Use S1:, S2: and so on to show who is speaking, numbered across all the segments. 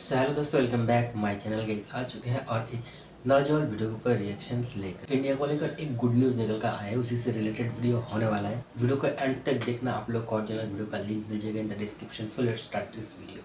S1: सो hello दोस्तों, welcome back my channel. Guys आ चुके हैं और एक नौजवान वीडियो के ऊपर रिएक्शन लेकर इंडिया को लेकर एक गुड न्यूज़ निकल कर आया है। उसी से रिलेटेड वीडियो होने वाला है। वीडियो को एंड तक देखना। आप लोग को ओरिजिनल वीडियो का लिंक मिल जाएगा in the description. So let's start this video.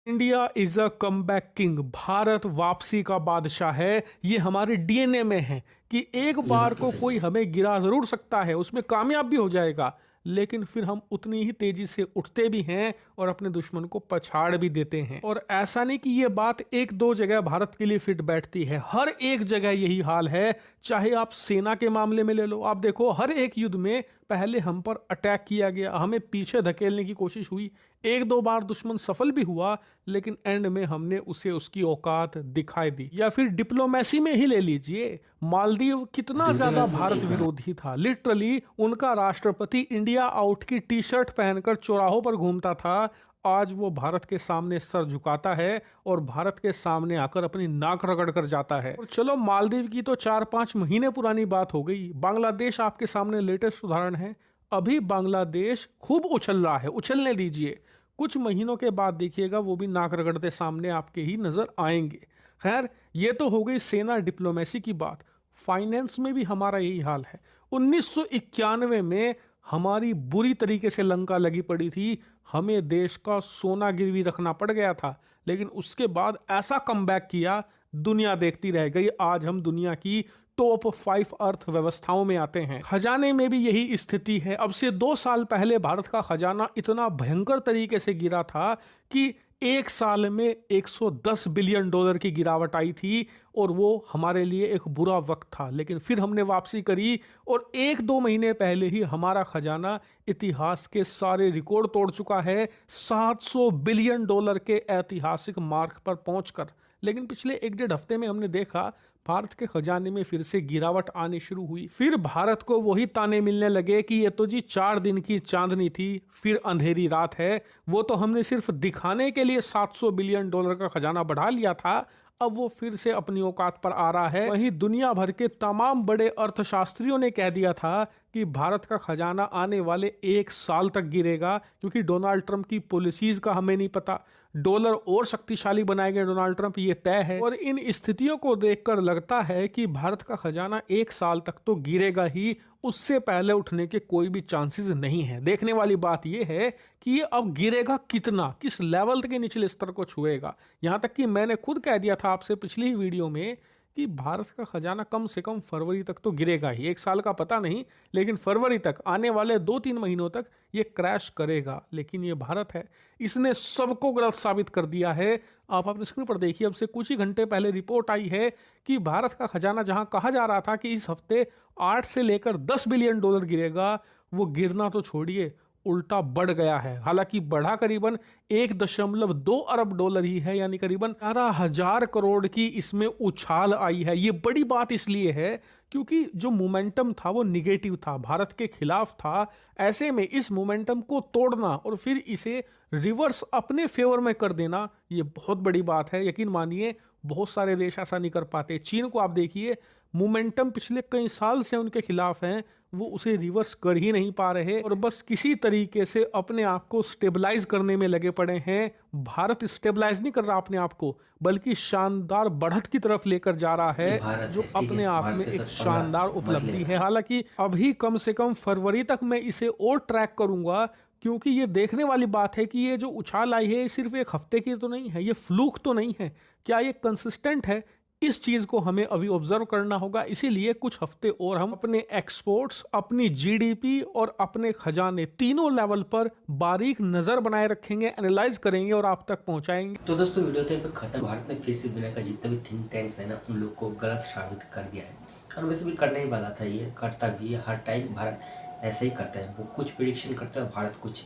S2: India is a comeback king. Bharat वापसी का बादशाह है। ये हमारे डीएनए में है कि एक
S1: ये
S2: बार
S1: बात तो
S2: को
S1: सही
S2: कोई
S1: है।
S2: हमें गिरा जरूर सकता है, उसमें कामयाब भी हो जाएगा, लेकिन फिर हम उतनी ही तेजी से उठते भी हैं और अपने दुश्मन को पछाड़ भी देते हैं। और ऐसा नहीं कि ये बात एक दो जगह भारत के लिए फिट बैठती है, हर एक जगह यही हाल है। चाहे आप सेना के मामले में ले लो, आप देखो हर एक युद्ध में पहले हम पर अटैक किया गया, हमें पीछे धकेलने की कोशिश हुई, एक दो बार दुश्मन सफल भी हुआ, लेकिन एंड में हमने उसे उसकी औकात दिखाई दी। या फिर डिप्लोमेसी में ही ले लीजिए, मालदीव कितना ज्यादा
S1: डिप्लोमेसी में
S2: भारत
S1: एक
S2: विरोधी था। लिटरली उनका राष्ट्रपति इंडिया आउट की टी शर्ट पहनकर चौराहों पर घूमता था। आज वो भारत के सामने सर झुकाता है और भारत के सामने आकर अपनी नाक रगड़ कर जाता है। और चलो, मालदीव की तो 4-5 महीने पुरानी बात हो गई। बांग्लादेश आपके सामने लेटेस्ट उदाहरण है। अभी बांग्लादेश खूब उछल रहा है, उछलने दीजिए, कुछ महीनों के बाद देखिएगा वो भी नाक रगड़ते सामने आपके ही नजर आएंगे। खैर, ये तो हो गई सेना डिप्लोमेसी की बात। फाइनेंस में भी हमारा यही हाल है। 1991 में हमारी बुरी तरीके से लंका लगी पड़ी थी, हमें देश का सोना गिरवी रखना पड़ गया था, लेकिन उसके बाद ऐसा कमबैक किया, दुनिया देखती रह गई। आज हम दुनिया की टॉप 5 अर्थव्यवस्थाओं में आते हैं। खजाने में भी यही स्थिति है। अब से 2 साल पहले भारत का खजाना इतना भयंकर तरीके से गिरा था कि एक साल में $110 बिलियन की गिरावट आई थी, और वो हमारे लिए एक बुरा वक्त था। लेकिन फिर हमने वापसी करी और 1-2 महीने पहले ही हमारा खजाना इतिहास के सारे रिकॉर्ड तोड़ चुका है, $700 बिलियन के ऐतिहासिक मार्क पर पहुंचकर। लेकिन पिछले 1-1.5 हफ्ते में हमने देखा भारत के खजाने में फिर से गिरावट आनी शुरू हुई। फिर भारत को वही ताने मिलने लगे कि ये तो जी 4 दिन की चांदनी थी, फिर अंधेरी रात है। वो तो हमने सिर्फ दिखाने के लिए $700 बिलियन का खजाना बढ़ा लिया था, अब वो फिर से अपनी औकात पर आ रहा है। वहीं दुनिया भर के तमाम बड़े अर्थशास्त्रियों ने कह दिया था कि भारत का खजाना आने वाले 1 साल तक गिरेगा, क्योंकि डोनाल्ड ट्रंप की पॉलिसीज का हमें नहीं पता। डॉलर और शक्तिशाली बनाएंगे डोनाल्ड ट्रंप, ये तय है। और इन स्थितियों को देखकर लगता है कि भारत का खजाना 1 साल तक तो गिरेगा ही, उससे पहले उठने के कोई भी चांसेस नहीं है। देखने वाली बात यह है कि ये अब गिरेगा कितना, किस लेवल के निचले स्तर को छुएगा। यहां तक कि मैंने खुद कह दिया था आपसे पिछली ही वीडियो में कि भारत का खजाना कम से कम फरवरी तक तो गिरेगा ही। 1 साल का पता नहीं, लेकिन फरवरी तक, आने वाले 2-3 महीनों तक ये क्रैश करेगा। लेकिन ये भारत है, इसने सबको गलत साबित कर दिया है। आप अपने स्क्रीन पर देखिए, अब से कुछ ही घंटे पहले रिपोर्ट आई है कि भारत का खजाना, जहां कहा जा रहा था कि इस हफ्ते 8 से लेकर $10 बिलियन गिरेगा, वो गिरना तो छोड़िए, उल्टा बढ़ गया है। हालांकि बढ़ा करीबन $1.2 अरब ही है, यानी करीबन 11,000 करोड़ की इसमें उछाल आई है। ये बड़ी बात इसलिए है क्योंकि जो मोमेंटम था वो निगेटिव था, भारत के खिलाफ था। ऐसे में इस मोमेंटम को तोड़ना और फिर इसे रिवर्स अपने फेवर में कर देना, ये बहुत बड़ी बात है। यकीन मानिए, बहुत सारे देश ऐसा नहीं कर पाते। चीन को आप देखिए, मोमेंटम पिछले कई साल से उनके खिलाफ हैं, वो उसे रिवर्स कर ही नहीं पा रहे और बस किसी तरीके से अपने आप को स्टेबलाइज करने में लगे पड़े हैं। भारत स्टेबलाइज नहीं कर रहा अपने आप को, बल्कि शानदार बढ़त की तरफ लेकर जा रहा
S1: ये
S2: है,
S1: भारत
S2: जो
S1: है, ठीक
S2: अपने
S1: है।
S2: आप
S1: भारत
S2: में
S1: के
S2: एक
S1: साथ पंगा
S2: शानदार
S1: मत
S2: उपलब्धि
S1: लेना।
S2: है। हालांकि अभी कम से कम फरवरी तक मैं इसे और ट्रैक करूंगा, क्योंकि ये देखने वाली बात है कि ये जो उछाल आई है, ये सिर्फ एक हफ्ते की तो नहीं है, ये फ्लूक तो नहीं है। क्या ये कंसिस्टेंट है? इस चीज को हमें अभी ऑब्जर्व करना होगा। इसीलिए कुछ हफ्ते और हम अपने एक्सपोर्ट्स, अपनी जीडीपी और अपने खजाने, तीनों लेवल पर बारीक नजर बनाए रखेंगे, एनालाइज करेंगे और आप तक पहुंचाएंगे।
S1: तो दोस्तों, वीडियो तो यहाँ पे खत्म। भारत ने फिर से दुनिया का जितने भी थिंक टैंक्स है ना, उन लोग को गलत साबित कर दिया है। और वैसे भी करने ही वाला था, ये करता भी है। हर टाइम भारत ऐसे ही करता है। वो कुछ प्रिडिक्शन करता है, भारत कुछ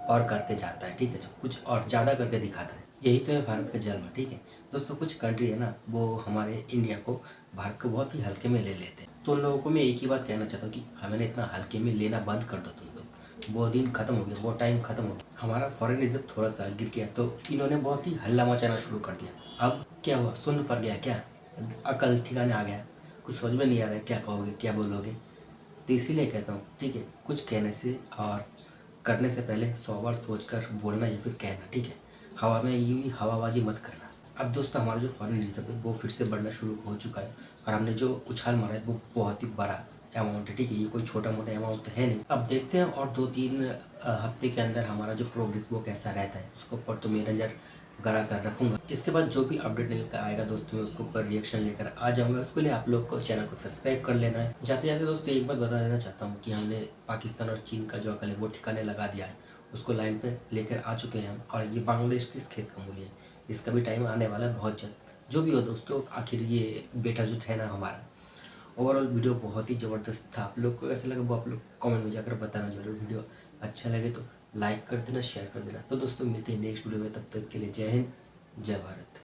S1: और करके जाता है, ठीक है। कुछ और ज़्यादा करके दिखाता है। यही तो है भारत का जन्म, ठीक है दोस्तों। कुछ कंट्री है ना, वो हमारे इंडिया को, भारत को बहुत ही हल्के में ले लेते हैं। तो उन लोगों को मैं एक ही बात कहना चाहता हूँ कि हमें इतना हल्के में लेना बंद कर दो तुम लोग। वो दिन खत्म हो गया, वो टाइम खत्म हो गया। हमारा फॉरेन रिजर्व थोड़ा सा गिर गया तो इन्होंने बहुत ही हल्ला मचाना शुरू कर दिया। अब क्या हुआ? शून्य पड़ गया क्या? अकल ठिकाने आ गया? कुछ समझ में नहीं आ रहा है, क्या कहोगे, क्या बोलोगे? तो इसीलिए कहता हूँ, ठीक है, कुछ कहने से और करने से पहले 100 बार सोच कर बोलना या फिर कहना, ठीक है। हवा में यूं ही हवाबाजी मत करना। अब दोस्तों हमारा जो फॉरेन रिजर्व है वो फिर से बढ़ना शुरू हो चुका है और हमने जो उछाल मारा है वो बहुत ही बड़ा अमाउंट है, ठीक है, ये कोई छोटा मोटा अमाउंट तो है नहीं। अब देखते हैं और 2-3 हफ्ते के अंदर हमारा जो प्रोग्रेस वो कैसा रहता है, उसके ऊपर तो मैं नज़र गड़ा कर रखूंगा। इसके बाद जो भी अपडेट निकल कर आएगा दोस्तों मैं उसके ऊपर रिएक्शन लेकर आ जाऊंगा। उसके लिए आप लोग को चैनल को सब्सक्राइब कर लेना है। जाते जाते दोस्तों एक बात बता देना चाहता हूँ कि हमने पाकिस्तान और चीन का जो अकल है वो ठिकाने लगा दिया है, उसको लाइन पे लेकर आ चुके हैं हम। और ये बांग्लादेश किस खेत का मूल्य है, इसका भी टाइम आने वाला है बहुत जल्द। जो भी हो दोस्तों, आखिर ये बेटा जो है ना हमारा। ओवरऑल वीडियो बहुत ही ज़बरदस्त था। आप लोग को कैसा लगा वो आप लोग कमेंट में जाकर बताना जरूर। वीडियो अच्छा लगे तो लाइक कर देना, शेयर कर देना। तो दोस्तों मिलते हैं नेक्स्ट वीडियो में, तब तक के लिए जय हिंद, जय भारत।